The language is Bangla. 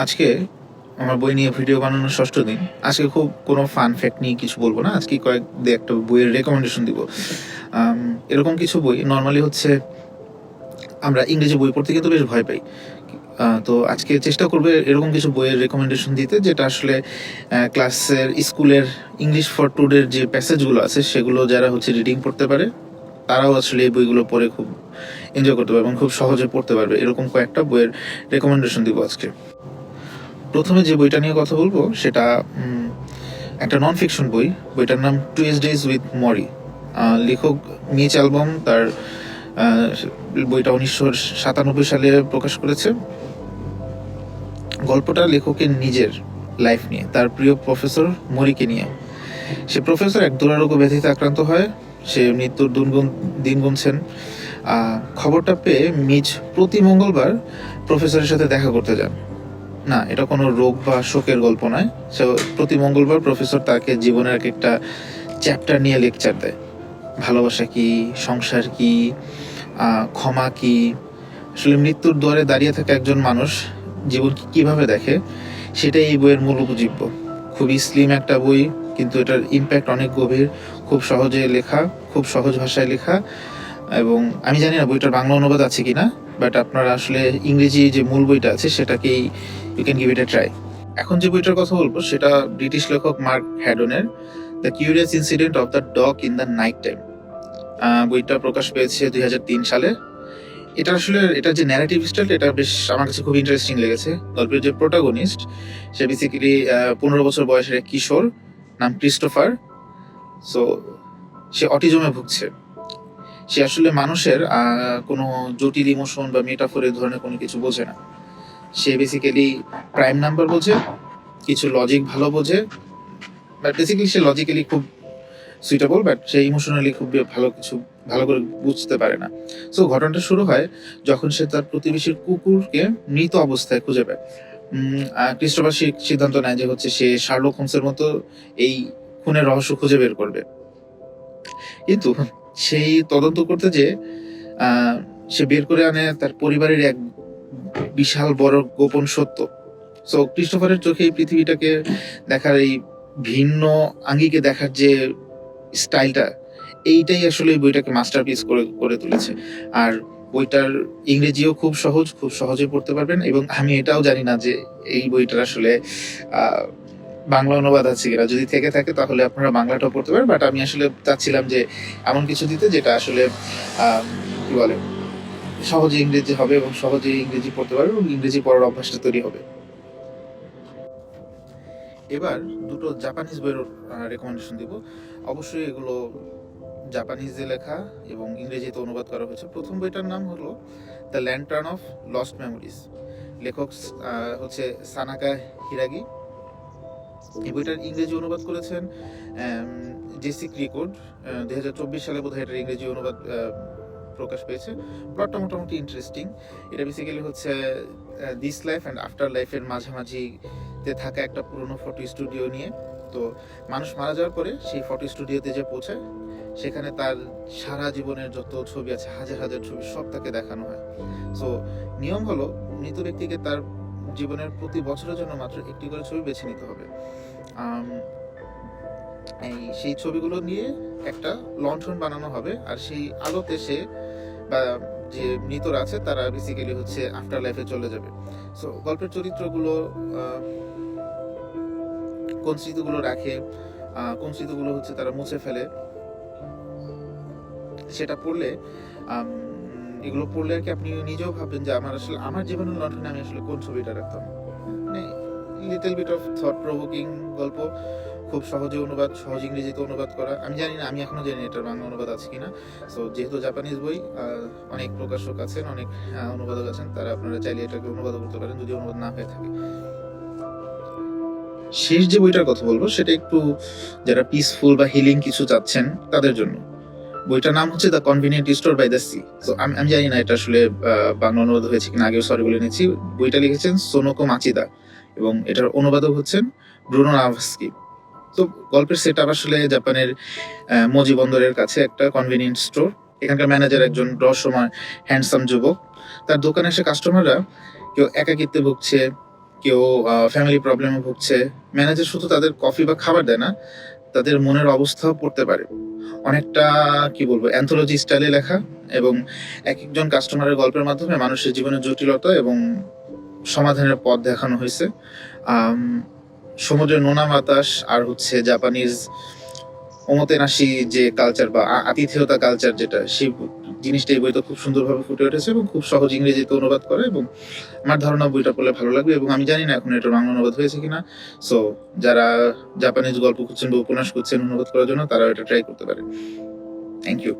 আজকে আমার বই নিয়ে ভিডিও বানানোর ষষ্ঠ দিন। আজকে খুব কোনো ফান ফ্যাক্ট নিয়ে কিছু বলবো না, আজকে একটা বইয়ের রেকমেন্ডেশন দিব। এরকম কিছু বই নর্মালি হচ্ছে আমরা ইংরেজি বই পড়তে কিন্তু বেশ ভয় পাই। তো আজকে চেষ্টা করবে এরকম কিছু বইয়ের রেকমেন্ডেশন দিতে, যেটা আসলে ক্লাসের স্কুলের ইংলিশ ফর টুডের যে প্যাসেজগুলো আছে সেগুলো যারা হচ্ছে রিডিং পড়তে পারে তারাও আসলে এই বইগুলো পড়ে খুব এনজয় করতে পারবে এবং খুব সহজে পড়তে পারবে। এরকম কয়েকটা বইয়ের রেকমেন্ডেশন দিব আজকে। প্রথমে যে বইটা নিয়ে কথা বলবো সেটা একটা নন ফিকশন বই। বইটার নাম টুয়েসডেজ উইথ মরি। লেখক মিচ অ্যালবাম। তার বইটা 1997 সালে প্রকাশ করেছে। গল্পটা লেখকের নিজের লাইফ নিয়ে, তার প্রিয় প্রফেসর মরিকে নিয়ে। সে প্রফেসর এক দুরারোগ্য ব্যাধিতে আক্রান্ত হয়, সে মৃত্যুর দিন গুনছেন। খবরটা পেয়ে মিচ প্রতি মঙ্গলবার প্রফেসরের সাথে দেখা করতে যান। না, এটা কোনো রোগ বা শোকের গল্প নয়। সে প্রতি মঙ্গলবার প্রফেসর তাকে জীবনের এক একটা চ্যাপ্টার নিয়ে লেকচার দেয়। ভালোবাসা কি, সংসার কি, ক্ষমা কি। আসলে মৃত্যুর দুয়ারে দাঁড়িয়ে থাকা একজন মানুষ জীবন কীভাবে দেখে সেটাই এই বইয়ের মূল উপজীব্য। খুবই স্লিম একটা বই, কিন্তু এটার ইম্প্যাক্ট অনেক গভীর। খুব সহজে লেখা, খুব সহজ ভাষায় লেখা। এবং আমি জানি না বইটার বাংলা অনুবাদ আছে কিনা, বাট আপনারা আসলে ইংরেজি যে মূল বইটা আছে সেটাকেই you can give it a try. এখন যে বইটার কথা বলবো সেটা ব্রিটিশ লেখক মার্ক হ্যাডনের the curious incident of the dog in the night time. বইটা প্রকাশ পেয়েছে 2003 সালে। এটা যে ন্যারেটিভ স্টাইল, এটা বেশ আমার কাছে খুব ইন্টারেস্টিং লেগেছে। গল্পের যে প্রোটাগনিস্ট সে বেসিক্যালি 15 বছর বয়সের এক কিশোর, নাম ক্রিস্টোফার। সো সে অটিজমে ভুগছে। সে আসলে মানুষের কোনো জটিল ইমোশন বা মেটাফোর এই ধরনের কোনো কিছু বোঝে না। সে বেসিক্যালি প্রাইম নাম্বার বোঝে, কিছু লজিক ভালো বোঝে, বাট বেসিক্যালি সে লজিক্যালি খুব সুইটেবল, বাট সে ইমোশনালি খুব ভালো করে বুঝতে পারে না। সো ঘটনাটা শুরু হয় যখন সে তার প্রতিবেশীর কুকুরকে মৃত অবস্থায় খুঁজে পায়। ক্রিস্টোফার সিদ্ধান্ত নেয় যে হচ্ছে সে শার্লক হোমসের মতো এই খুনের রহস্য খুঁজে বের করবে। কিন্তু সেই তদন্ত করতে যে সে বের করে আনে তার পরিবারের এক বিশাল বড় গোপন সত্য। সো ক্রিস্টোফারের চোখে এই পৃথিবীটাকে দেখার, এই ভিন্ন আঙ্গিকে দেখার যে স্টাইলটা, এইটাই আসলে বইটাকে মাস্টারপিস করে তুলেছে। আর বইটার ইংরেজিও খুব সহজে পড়তে পারবেন। এবং আমি এটাও জানি না যে এই বইটার আসলে বাংলা অনুবাদ আছে কিনা। যদি থেকে থাকে তাহলে আপনারা বাংলাটাও পড়তে পারেন, বাট আমি আসলে চাচ্ছিলাম যে এমন কিছু দিতে যেটা আসলে কি বলে সহজে ইংরেজি হবে এবং সহজে ইংরেজি পড়তে পারবে এবং ইংরেজি পড়ার অভ্যাসটা তৈরি হবে। এবার দুটো জাপানিজ বইয়ের রেকমেন্ডেশন দিব। অবশ্যই এগুলো জাপানিজে লেখা এবং ইংরেজিতে অনুবাদ করা হয়েছে। প্রথম বইটার নাম হলো the lantern of lost memories. লেখক হচ্ছে সানাকা হিরাগি। এই বইটার ইংরেজি অনুবাদ করেছেন জেসি ক্রিকোড। 2024 সালে বোধহয় এটার ইংরেজি অনুবাদ প্রকাশ পেয়েছে। প্লটটা মোটামুটি ইন্টারেস্টিং। এটা বেসিক্যালি হচ্ছে দিস লাইফ অ্যান্ড আফটার লাইফের মাঝামাঝিতে থাকা একটা পুরনো ফটো স্টুডিও নিয়ে। তো মানুষ মারা যাওয়ার পরে সেই ফটো স্টুডিওতে যে পৌঁছায়, সেখানে তার সারা জীবনের যত ছবি আছে, হাজার হাজার ছবি, সব তাকে দেখানো হয়। সো নিয়ম হলো মৃত ব্যক্তিকে তার জীবনের প্রতি বছরের জন্য মাত্র একটি করে ছবি বেছে নিতে হবে। সেই ছবিগুলো নিয়ে একটা লণ্ঠন বানানো হবে, আর সেই আলোতে সে বা যে মৃতরা আছে তারা বেসিক্যালি হচ্ছে আফটার লাইফে চলে যাবে। সো গল্পের চরিত্রগুলো কোন স্মৃতিগুলো রাখে, কোন স্মৃতিগুলো হচ্ছে তারা মুছে ফেলে, সেটা পড়লে এগুলো পড়লে আর কি আপনি নিজেও ভাববেন যে আমার জীবনের লণ্ঠনে আমি আসলে কোন ছবিটা রাখতাম। মানে little bit of thought provoking গল্প, খুব সহজে সহজ ইংরেজিতে অনুবাদ করা। আমি জানি না, আমি এখনো জানি এটার বাংলা অনুবাদ আছে কিনা। সো যেহেতু জাপানিজ বই, অনেক প্রকাশক আছেন, অনেক অনুবাদক আছেন, তারা আপনারা চাইলে এটাকে অনুবাদ করতে পারেন যদি অনুবাদ না হয়ে থাকে। শেষ যে বইটার কথা বলবো সেটা একটু যারা পিসফুল বা হিলিং কিছু চাচ্ছেন তাদের জন্য। বইটার নাম হচ্ছে the convenient store by the sea. তো আমি জানি না এটা আসলে বাংলা অনুবাদ হয়েছে কিনা, আগেও সরি বলে নিচ্ছি। বইটা লিখেছেন সোনোকো মাচিদা এবং এটার অনুবাদক হচ্ছেন ব্রুনো নাভাস্কি। তো গল্পের সেট আপ আসলে জাপানের মজি বন্দরের কাছে একটা কনভিনিয়েন্ট স্টোর। এখানকার ম্যানেজার একজন রহস্যময় হ্যান্ডসাম যুবক। তার দোকানে এসে কাস্টমাররা কেউ একাকিত্বে ভুগছে, কেউ ফ্যামিলি প্রবলেমে ভুগছে, ম্যানেজার শুধু তাদের কফি বা খাবার দেয় না, তাদের মনের অবস্থাও পড়তে পারে। অনেকটা কি বলবো অ্যান্থোলজি স্টাইলে লেখা, এবং এক একজন কাস্টমারের গল্পের মাধ্যমে মানুষের জীবনের জটিলতা এবং সমাধানের পথ দেখানো হয়েছে। আম, সমুদ্রের নোনা বাতাস আর হচ্ছে জাপানিজ ওমোতেনাশি যে কালচার বা আতিথেয়তা কালচার, যেটা সেই জিনিসটা এই বইতে খুব সুন্দরভাবে ফুটে উঠেছে এবং খুব সহজ ইংরেজিতে অনুবাদ করে, এবং আমার ধারণা বইটা পড়লে ভালো লাগবে। এবং আমি জানি না এখন এটা বাংলা অনুবাদ হয়েছে কিনা, সো যারা জাপানিজ গল্প খুঁজছেন বা উপন্যাস খুঁজছেন অনুবাদ করার জন্য, তারা এটা ট্রাই করতে পারে। Thank you.